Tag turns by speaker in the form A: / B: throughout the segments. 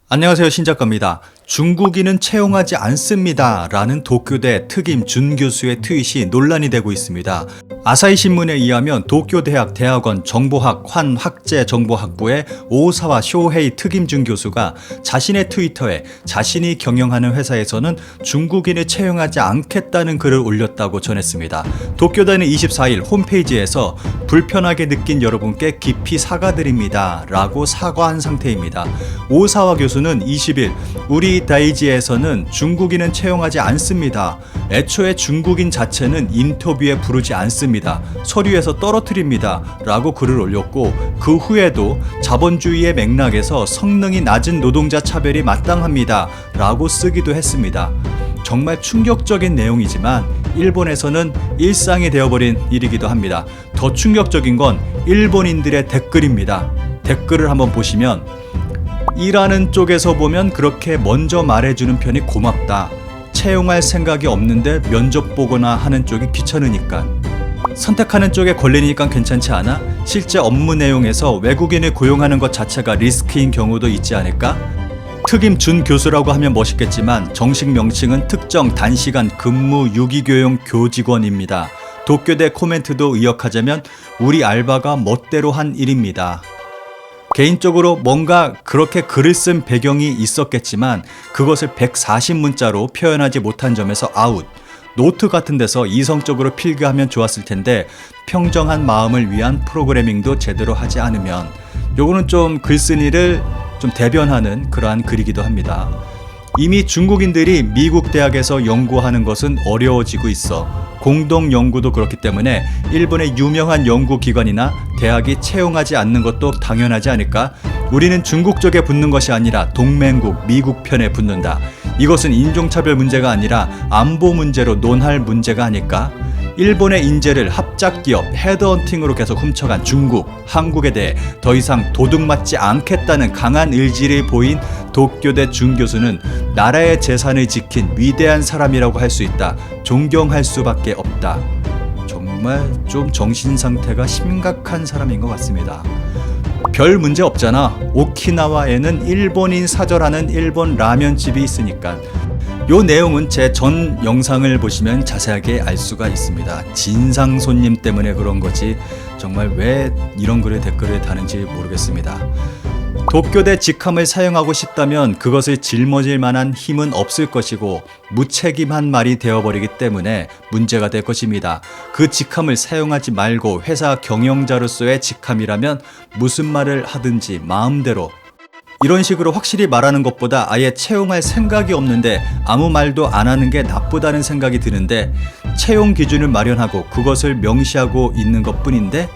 A: 안녕하세요, 신작가입니다. 중국인은 채용하지 않습니다 라는 도쿄대 특임 준 교수의 트윗이 논란이 되고 있습니다. 아사히 신문에 의하면 도쿄대학 대학원 정보학 환학제정보학부의 오사와 쇼헤이 특임 준 교수가 자신의 트위터에 자신이 경영하는 회사에서는 중국인을 채용하지 않겠다는 글을 올렸다고 전했습니다. 도쿄대는 24일 홈페이지에서 불편하게 느낀 여러분께 깊이 사과드립니다 라고 사과한 상태입니다. 오사와 교수는 20일 우리 다이지에서는 중국인은 채용하지 않습니다. 애초에 중국인 자체는 인터뷰에 부르지 않습니다. 서류에서 떨어뜨립니다 라고 글을 올렸고, 그 후에도 자본주의의 맥락에서 성능이 낮은 노동자 차별이 마땅합니다 라고 쓰기도 했습니다. 정말 충격적인 내용이지만 일본에서는 일상이 되어버린 일이기도 합니다. 더 충격적인 건 일본인들의 댓글입니다. 댓글을 한번 보시면 일하는 쪽에서 보면 그렇게 먼저 말해주는 편이 고맙다. 채용할 생각이 없는데 면접 보거나 하는 쪽이 귀찮으니까. 선택하는 쪽에 걸리니까 괜찮지 않아? 실제 업무 내용에서 외국인을 고용하는 것 자체가 리스크인 경우도 있지 않을까? 특임 준 교수라고 하면 멋있겠지만 정식 명칭은 특정 단시간 근무 유기교용 교직원입니다. 도쿄대 코멘트도 의역하자면 우리 알바가 멋대로 한 일입니다. 개인적으로 뭔가 그렇게 글을 쓴 배경이 있었겠지만 그것을 140문자로 표현하지 못한 점에서 아웃. 노트 같은 데서 이성적으로 필기하면 좋았을 텐데 평정한 마음을 위한 프로그래밍도 제대로 하지 않으면, 요거는 좀 글쓴이를 좀 대변하는 그러한 글이기도 합니다. 이미 중국인들이 미국 대학에서 연구하는 것은 어려워지고 있어. 공동 연구도 그렇기 때문에 일본의 유명한 연구기관이나 대학이 채용하지 않는 것도 당연하지 않을까? 우리는 중국 쪽에 붙는 것이 아니라 동맹국 미국 편에 붙는다. 이것은 인종차별 문제가 아니라 안보 문제로 논할 문제가 아닐까? 일본의 인재를 합작기업 헤드헌팅으로 계속 훔쳐간 중국, 한국에 대해 더 이상 도둑맞지 않겠다는 강한 의지를 보인 도쿄대 준 교수는 나라의 재산을 지킨 위대한 사람이라고 할 수 있다. 존경할 수밖에 없다. 정말 좀 정신상태가 심각한 사람인 것 같습니다. 별 문제 없잖아. 오키나와에는 일본인 사절하는 일본 라면집이 있으니까. 요 내용은 제 전 영상을 보시면 자세하게 알 수가 있습니다. 진상 손님 때문에 그런 거지 정말 왜 이런 글에 댓글을 다는지 모르겠습니다. 도쿄대 직함을 사용하고 싶다면 그것을 짊어질 만한 힘은 없을 것이고 무책임한 말이 되어버리기 때문에 문제가 될 것입니다. 그 직함을 사용하지 말고 회사 경영자로서의 직함이라면 무슨 말을 하든지 마음대로, 이런 식으로 확실히 말하는 것보다 아예 채용할 생각이 없는데 아무 말도 안 하는 게 나쁘다는 생각이 드는데, 채용 기준을 마련하고 그것을 명시하고 있는 것 뿐인데,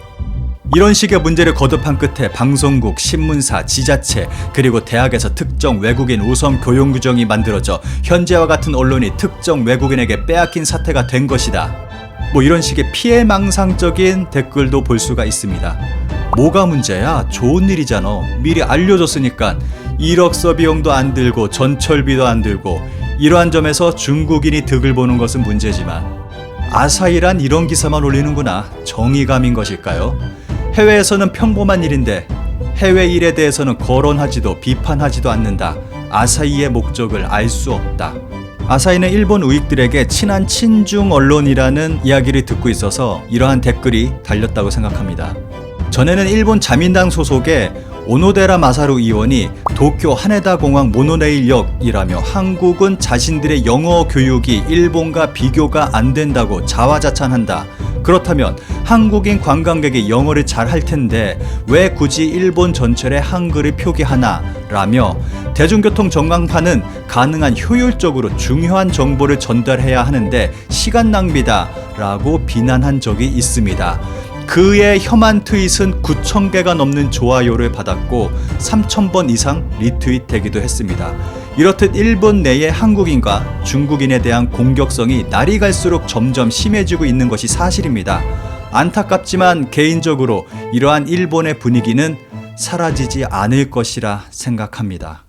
A: 이런 식의 문제를 거듭한 끝에 방송국, 신문사, 지자체, 그리고 대학에서 특정 외국인 우선 교용 규정이 만들어져 현재와 같은 언론이 특정 외국인에게 빼앗긴 사태가 된 것이다. 뭐 이런 식의 피해망상적인 댓글도 볼 수가 있습니다. 뭐가 문제야? 좋은 일이잖아. 미리 알려줬으니까. 이력서 비용도 안 들고 전철비도 안 들고. 이러한 점에서 중국인이 득을 보는 것은 문제지만 아사히란 이런 기사만 올리는구나. 정의감인 것일까요? 해외에서는 평범한 일인데 해외 일에 대해서는 거론하지도 비판하지도 않는다. 아사히의 목적을 알 수 없다. 아사히는 일본 우익들에게 친한 친중 언론이라는 이야기를 듣고 있어서 이러한 댓글이 달렸다고 생각합니다. 전에는 일본 자민당 소속의 오노데라 마사루 의원이 도쿄 하네다 공항 모노레일역이라며 한국은 자신들의 영어 교육이 일본과 비교가 안 된다고 자화자찬한다. 그렇다면 한국인 관광객이 영어를 잘 할 텐데 왜 굳이 일본 전철에 한글을 표기하나? 라며 대중교통 전광판은 가능한 효율적으로 중요한 정보를 전달해야 하는데 시간 낭비다 라고 비난한 적이 있습니다. 그의 혐한 트윗은 9,000개가 넘는 좋아요를 받았고 3,000번 이상 리트윗 되기도 했습니다. 이렇듯 일본 내의 한국인과 중국인에 대한 공격성이 날이 갈수록 점점 심해지고 있는 것이 사실입니다. 안타깝지만 개인적으로 이러한 일본의 분위기는 사라지지 않을 것이라 생각합니다.